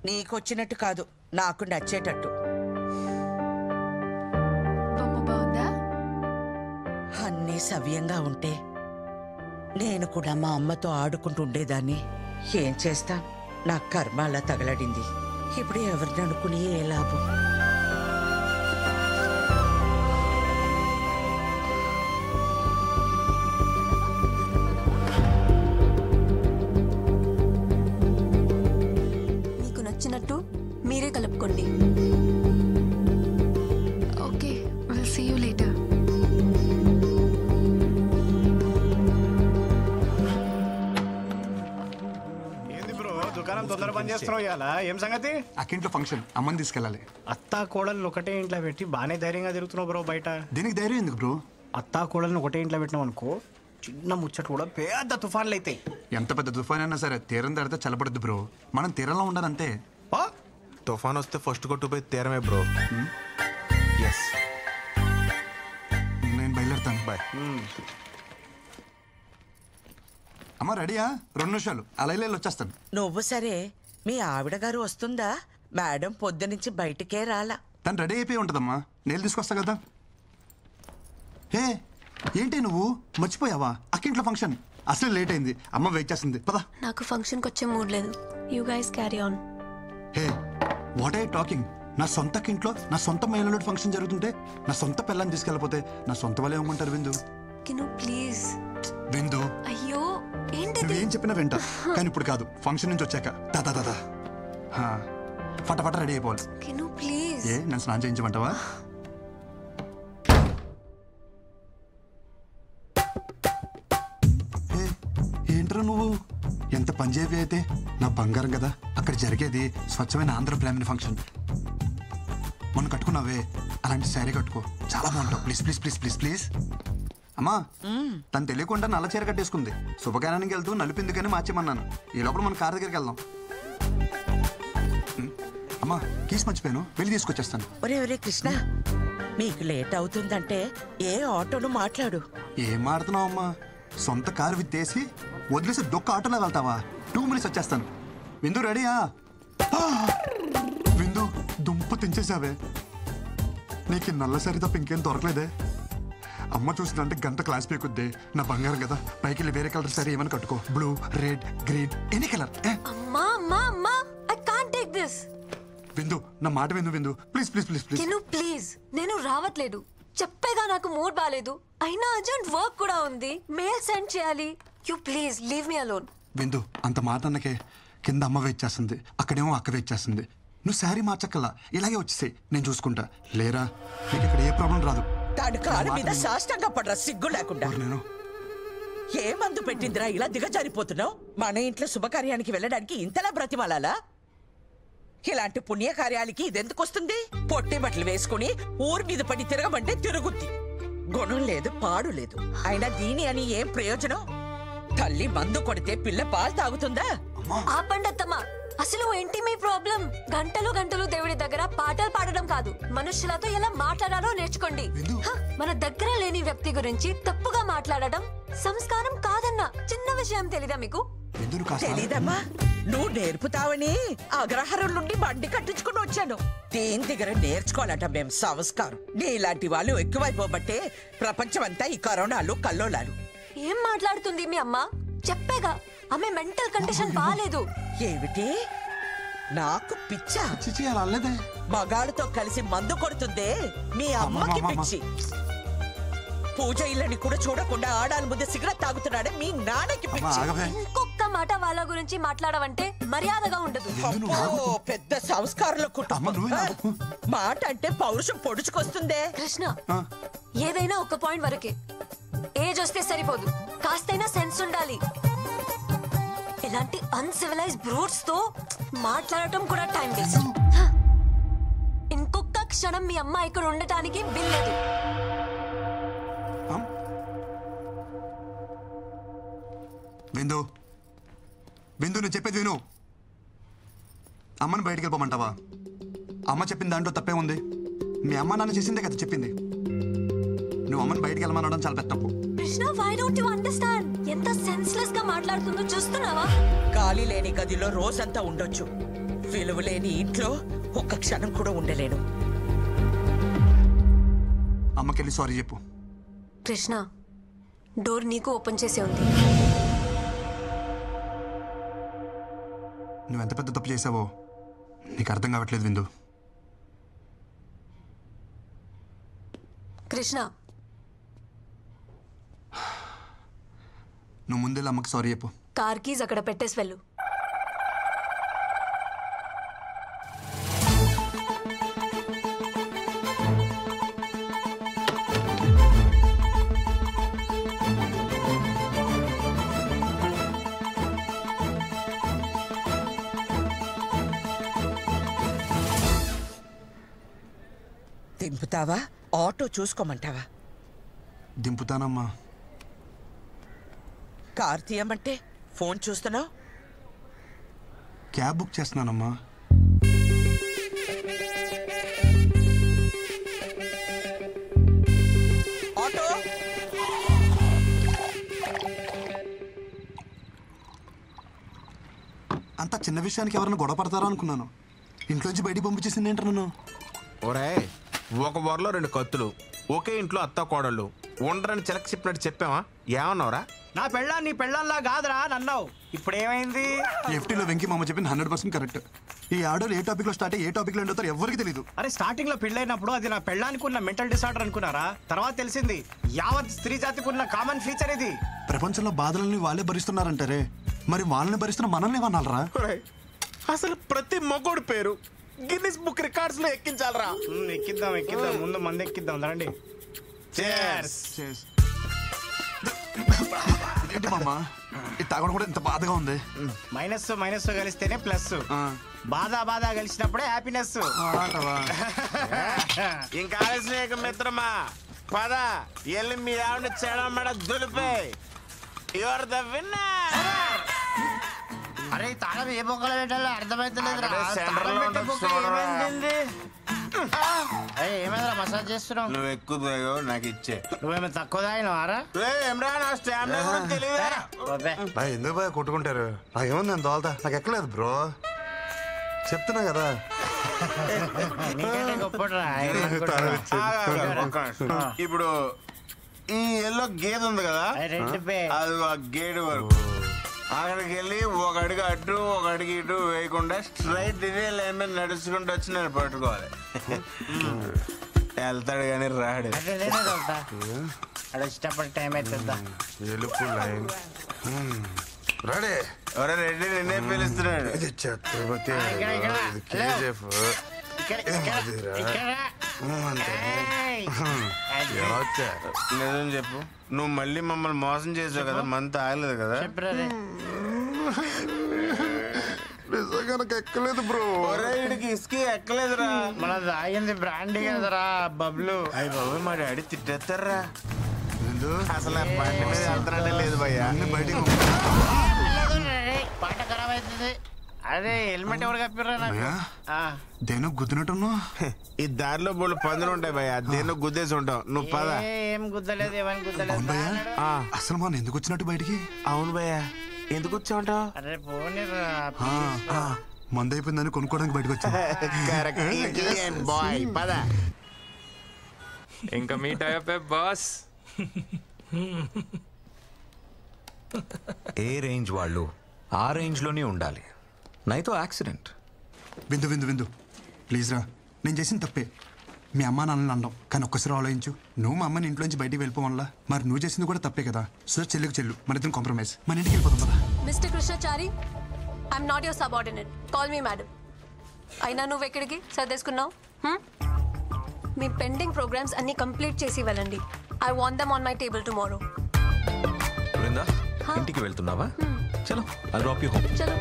నీకొచ్చినట్టు కాదు, నాకు నచ్చేటట్టు. అన్నీ సవ్యంగా ఉంటే నేను కూడా మా అమ్మతో ఆడుకుంటూ ఉండేదాన్ని. ఏం చేస్తా, నా కర్మ అలా తగలడింది. ఇప్పుడు ఎవరిని అనుకుని ఏ లాభం? మీకు నచ్చినట్టు మీరే కలుపుకోండి. Okay, will see you later. దుకాణం తొందర పని చేస్తున్నావు ఇవాళ. ఏం సంగతి? అక్కింట్లో ఫంక్షన్, అమ్మని తీసుకెళ్ళాలి. అత్తా కోడలు ఒకటే ఇంట్లో పెట్టి బాగానే ధైర్యంగా తిరుగుతున్నావు బ్రో బయట. దీనికి ధైర్యం ఎందుకు బ్రో? అత్తా కోడలను ఒకటే ఇంట్లో పెట్టినావు అనుకో, చిన్న ముచ్చట కూడా పెద్ద తుఫాన్లు అవుతాయి. ఎంత పెద్ద తుఫాన్ అయినా సరే తీరం దాడితే చల్లబడద్దు బ్రో. మనం తీరంలో ఉండాలంతే. తుఫాన్ వస్తే ఫస్ట్ కొట్టుపోయి తీరమే బ్రో. ఎస్, నేను బయలుదేరుతాను. బాయ్. అమ్మ రెడీయా? 2 నిమిషాలు అలా వచ్చేస్తాను. నువ్వు సరే, మీ ఆవిడ గారు వస్తుందా? మేడం పొద్దునుంచి బయటికే రాలా. తను రెడీ అయిపోయి ఉంటుందమ్మా, నేను తీసుకొస్తా కదా. హే, ఏంటి నువ్వు మర్చిపోయావా? అక్కింట్లో ఫంక్షన్ అసలు లేట్ అయింది, అమ్మ వెయిట్ చేస్తుంది. పదా. నాకు ఫంక్షన్కి వచ్చే మూడ్ లేదు. You guys carry on. Hey, what I talking? నా సొంత ఇంట్లో నా సొంత మహిళలు ఫంక్షన్ జరుగుతుంటే నా సొంత పిల్లని తీసుకెళ్ళిపోతే నా సొంత వాళ్ళు ఏమంటారు? విందు కిను ప్లీజ్. విందు, అయ్యో ఏంటి? నువ్వేం చెప్పినా వింటా, కానీ ఇప్పుడు కాదు. ఫంక్షన్ నుంచి వచ్చాక దాదా దాదా ఫటాఫట రెడీ అయిపోవాలి. కిను ప్లీజ్. ఏ, నన్ను స్నానం చేయించమంటావా? ఏంట్రా నువ్వు ఎంత పంజాబీ అయితే నా బంగారం కదా. అక్కడ జరిగేది స్వచ్ఛమైన ఆంధ్ర ఫ్యామిలీ ఫంక్షన్. మనం కట్టుకున్నావే అలాంటి శారీ కట్టుకో, చాలా బాగుంటావు. Please please please please please. అమ్మా, తను తెలియకుండా నల్ల చీర కట్టేసుకుంది. శుభకార్యానికి వెళ్తూ నలిపింది కానీ మార్చేమన్నాను. ఈ లోపల మన కార్ దగ్గరికి వెళ్దాం. అమ్మా, కీస్ మర్చిపోయాను, వెళ్ళి తీసుకొచ్చేస్తాను. ఒరే ఒరే కృష్ణ, మీకు లేట్ అవుతుందంటే ఏ ఆటోను మాట్లాడు. ఏం మాడుతున్నావు అమ్మా? సొంత కారు విత్తేసి వదిలేసి దొక్క ఆటోలో వెళ్తావా? 2 మినిట్స్ వచ్చేస్తాను. విందు రెడీయా? విందు, దుంప తెంచేసావే. నీకు నల్ల సరి తప్ప ఇంకేం దొరకలేదే. అమ్మ చూసిందంటే గంట క్లాస్ పీకుద్ది. నా బంగారం కదా, పైకి వెళ్ళి వేరే కలర్ సరే ఏమని కట్టుకో. Blue, red, green, any colour. అమ్మా అమ్మా అమ్మా, ఐ కాంట్ టేక్ దిస్. విందు, నా మాట విందు. విందు ప్లీజ్ ప్లీజ్ ప్లీజ్ ప్లీజ్. కిను ప్లీజ్, నేను రావట్లేదు. చెప్పేగా నాకు మూడ్ బాలేదు. అయినా అర్జెంట్ వర్క్ కూడా ఉంది, మెయిల్ సెండ్ చేయాలి. You please leave me alone. విందు, అంత మాట అన్నకే కింద అమ్మ వెయిట్ చేస్తుంది, అక్కడేమో అక్క వెయిట్ చేస్తుంది. నువ్వు శారీ మార్చక్కల్లా ఇలాగే వచ్చేసాయి, నేను చూసుకుంటా. లేరా, నీకు ఇక్కడ ఏ ప్రాబ్లం రాదు. దాని కాలు మీద సాష్టంగా పడరా సిగ్గు లేకుండా. నేను ఏ మందు పెట్టిందిరా ఇలా దిగజారిపోతున్నావు? మన ఇంట్లో శుభకార్యానికి వెళ్ళడానికి ఇంతలా బ్రతిమాలాలా? ఇలాంటి పుణ్యకార్యాలకి ఇదెందుకు వస్తుంది? పొట్టి బట్టలు వేసుకుని ఊరి మీద పడి తిరగమంటే తిరుగుద్ది. గుణం లేదు, పాడు లేదు. అయినా దీని అని ఏం ప్రయోజనం? తల్లి మందు కొడితే పిల్ల పాలు తాగుతుందా? ఆపండత్తమ్మా, అసలు ఏంటి మీ ప్రాబ్లం? గంటలు గంటలు దేవుడి దగ్గర పాటలు పాడడం కాదు, మనుషులతో ఎలా మాట్లాడాలో నేర్చుకోండి. మన దగ్గర లేని వ్యక్తి గురించి తప్పుగా మాట్లాడడం సంస్కారం కాదన్న చిన్న విషయం తెలీదా మీకు? తెలీదమ్మా, నువ్వు నేర్పుతావని అగ్రహారం నుండి బండి కట్టించుకుని వచ్చాను. దేని దగ్గర నేర్చుకోవాలట మేం సంస్కారం. నీలాంటి వాళ్ళు ఎక్కువైపోబట్టే ప్రపంచం అంతా ఈ కరోనాలు కల్లోలాలు. ఏం మాట్లాడుతుంది మీ అమ్మ? చెప్పేగా ఆమె మెంటల్ కండిషన్ బాలేదు. ఏమిటి, నాకు పిచ్చా? చిచి అలా అల్లదే. మగాళ్ళతో కలిసి మందు కొడుతుందే మీ అమ్మకి పిచ్చి. పూజ ఇళ్ళని కూడా చూడకుండా ఆడాల ముందు సిగరెట్ తాగుతున్నాడే మీ నాన్నకి పిచ్చి. ఇంకొక మాట వాళ్ళ గురించి మాట్లాడవంటే మర్యాదగా ఉండదు. పెద్ద సంస్కారంలో కుటుంబం. మాట అంటే పౌరుషం పొడుచుకొస్తుందే. కృష్ణ, ఏదైనా ఒక పాయింట్ వరకే. ఏజ్ వస్తే సరిపోదు, కాస్తైనా సెన్స్ ఉండాలి. ఇలాంటి అన్సివిలైజ్ బ్రూట్స్ తో మాట్లాడటం కూడా టైం వేస్ట్. ఇంకొక క్షణం మీ అమ్మ ఇక్కడ ఉండటానికి వీల్లేదు. విందు, విందు, నేను చెప్పేది విను. అమ్మని బయటికి వెళ్ళిపోమంటావా? అమ్మ చెప్పిన దాంట్లో తప్పే ఉంది. మీ అమ్మ నాన్న చేసిందే కదా చెప్పింది. నువ్వు అమ్మని బయటికి వెళ్ళమనడం చాలా పెద్ద తప్పు. Krishna, why don't you understand? ఎంత సెన్స్లెస్ గా మాట్లాడుతుందో చూస్తున్నావా? గాలి లేని గదిలో రోజంతా ఉండొచ్చు, విలువలేని ఇంట్లో ఒక్క క్షణం కూడా ఉండలేను. అమ్మకెళ్ళి సారీ చెప్పు. కృష్ణ, డోర్ నీకు ఓపెన్ చేసే ఉంది. నువ్వెంత పెద్ద తప్పు చేసావో నీకు అర్థం కావట్లేదు విందు. కృష్ణ, నువ్వు ముందే అమ్మకి సారీ చెప్పు. కార్ కీజ్ అక్కడ పెట్టేసి వెళ్ళు. దింపుతావా? ఆటో చూసుకోమంటావా? దింపుతానమ్మా. కార్ తీయమంటే ఫోన్ చూస్తున్నావు? క్యాబ్ బుక్ చేస్తున్నానమ్మా. ఆటో అంత చిన్న విషయానికి ఎవరైనా గొడవ పడతారా అనుకున్నాను. ఇంట్లోంచి బయటికి పంపించేసింది ఏంటి నన్ను? ఒరే, ఒక వరలో 2 కత్తులు, ఒకే ఇంట్లో అత్త కోడళ్ళు ఉండరని చిలక చెప్పినట్టు చెప్పావా? ఏమన్నావురా? నా పెళ్ళా నీ పెళ్ళంలా కాదురా నన్నావు. ఇప్పుడు ఏమైంది? ఎఫ్టీలో వెంకీ మామ చెప్పింది 100% కరెక్ట్. ఈ ఆర్డర్ ఏ టాపిక్ లో స్టార్ట్ అయ్యి ఏ టాపిక్ లో ఎండ్ అవుతారో ఎవరికి తెలియదు. అరే స్టార్టింగ్ లో పెళ్ళైనప్పుడు అది నా పెళ్ళానికి ఉన్న మెంటల్ డిసార్డర్ అనుకున్నారా? తర్వాత తెలిసింది యావత్ స్త్రీ జాతికి ఉన్న కామన్ ఫీచర్ ఇది. ప్రపంచంలో బాధలని వాళ్ళే భరిస్తున్నారంటారే, మరి వాళ్ళని భరిస్తున్న మనల్ని ఏమన్నారా? ఒరేయ్, అసలు ప్రతి మగోడు పేరు గిన్నిస్ బుక్ రికార్డ్స్ లో ఎక్కించాలరా. ఎక్కిద్దాం ముందు మంది ఎక్కిద్దాం రండి. Cheers. ఏంటి మామ ఇది తాగడం కూడా ఇంత బాధగా ఉంది? మైనస్ కలిస్తేనే ప్లస్. బాధ కలిసినప్పుడే హ్యాపీనెస్. ఇంకా ఆలస్యం మిత్రమా, పద ఎల్లి మీ ఆవిడ చెడమడ దులిపే. Your the winner. అరే తాళం ఏ బొక్కలు పెట్టాలో అర్థమైతలేదు. ఏమైనా మసాజ్ చేస్తున్నావు? నువ్వు ఎక్కువ నాకు ఇచ్చే. నువ్వేమో తక్కువ తాగినవారా? ఎందుకు బాగా కొట్టుకుంటారు? నాకేముంది నేను తోలుతా, నాకు ఎక్కలేదు బ్రో, చెప్తున్నా కదా. ఇప్పుడు ఈ ఎల్లో గేదె ఉంది కదా, అది ఆ గేట్ వరకు అక్కడికి వెళ్ళి ఒక అడుగు అటు ఒక అడుగు ఇటు వేయకుండా స్ట్రైట్ ఇదే లైన్ మీద నడుచుకుంటూ వచ్చి నేను పట్టుకోవాలి. వెళ్తాడు కానీ రాడు. ఇష్టపడి టైం అవుతుందా? ఎలుపు లైన్ రెడీ. ఎవరో రెడ్డి నిన్నే పిలుస్తున్నాడు. ఛత్రపతి కేజీఎఫ్ నిజం చెప్పు, నువ్వు మళ్ళీ మమ్మల్ని మోసం చేసావు కదా, మంత్ ఆగలేదు కదా? నిజంగా నాకు ఎక్కలేదు బ్రో. వీడికి ఇసుకి ఎక్కలేదురా. మన తాగింది బ్రాండీ కదరా బబ్లు. అయ్యి బాబు మా డాడీ తిట్టేస్తారా. అసలు ఆ బండి మీద వెళ్తానంటే లేదు భయ్యా. బయటికి పాట ఖరాబ్ అవుతుంది. అదే హెల్మెట్ ఎవరు కప్పిర్రా? దేని గుద్దినట్టున్నా? ఈ దారిలో బోళ్ళు పందులు ఉంటాయి భయ్యా, దేన్నో గుద్దేసి ఉంటావు. నువ్వు పద. ఏం గుద్దలేదు, ఏమని గుద్దలేదు. అసలు మనం ఎందుకు వచ్చినట్టు బయటికి? అవును భయ్యా, ఎందుకు వచ్చావుంటావు? అరే పోనీరా, మందు అయిపోయిందని కొనుక్కోవడానికి బయటకు వచ్చా. బాయ్ పద. ఇంకా మీట్ అయ్యే బాస్. ఏ రేంజ్ వాళ్ళు ఆ రేంజ్లోనే ఉండాలి, నైతో యాక్సిడెంట్. విందు విందు విందు ప్లీజ్ రా, నేను చేసిన తప్పే. మీ అమ్మ నాన్నని అనడం, కానీ ఒక్కసారి ఆలోచించు. నువ్వు మా అమ్మని ఇంట్లోంచి బయటికి వెళ్ళిపోవాలా, మరి నువ్వు చేసింది కూడా తప్పే కదా. సో చెల్లికి చెల్లు, మన ఇద్దరం కాంప్రమైజ్, మన ఇంటికి వెళ్ళిపోతాం కదా. Mister Krishnachari, I'm not your subordinate, call me madam. అయినా నువ్వు ఎక్కడికి సర్దేసుకున్నావు? మీ పెండింగ్ ప్రోగ్రామ్స్ అన్ని కంప్లీట్ చేసి వెళ్ళండి. I want them on my table tomorrow. Brinda, ఇంటికి వెళ్తున్నావా? చలో, ఐ డ్రాప్ యూ హోమ్. చలో.